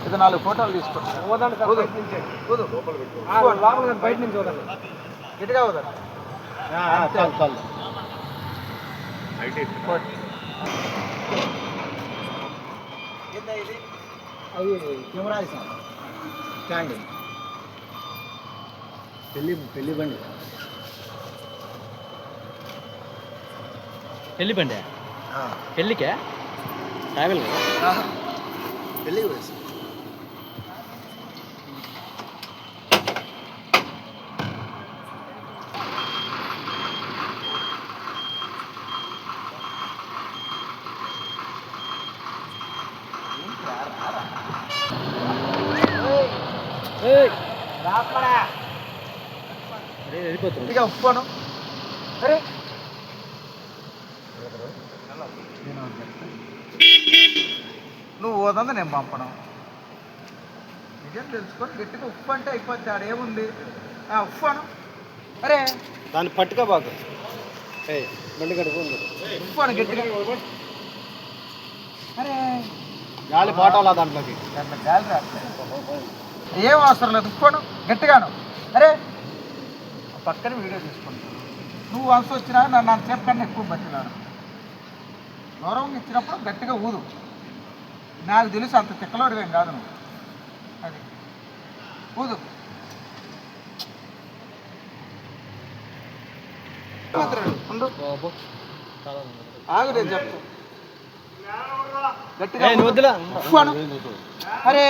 ఇది 4 ఫోటోలు తీసుకుంటాను. బయట నుంచి గట్టిగా వదండి. అవి కెమెరా స్టాండ్ పెళ్లి బండి పెళ్ళికే ట్రావెల్ పెళ్ళి వెళ్ళిపోతుంది. ఉప్పును సరే నువ్వు ఓదంది నేను పంపడం నిజం తెలుసుకొని గట్టిగా ఉప్పు అంటే అయిపోద్ది. ఆడేముంది ఉప్పు అను. అరే దాన్ని పట్టుగా బాగు బండి కడుపు ఉప్పు అను గట్టిగా. అరే గాలి పాటాలా దాంట్లోకి దాంట్లో గాలి రాట్లేదు. ఏం అవసరం లేదు. ఉప్పు అను గట్టిగాను. అరే పక్కన వీడియో తీసుకుంటాను. నువ్వు వలస వచ్చినా నన్ను అంతసేపు కన్నా ఎక్కువ బతికినాను. గౌరవం ఇచ్చినప్పుడు గట్టిగా ఊదు. నాకు తెలుసు అంత తిక్కలోడివేం కాదు నువ్వు. అది ఊదు. ఆగు నేను చెప్తా గట్టిగా. వద్దులా. అరే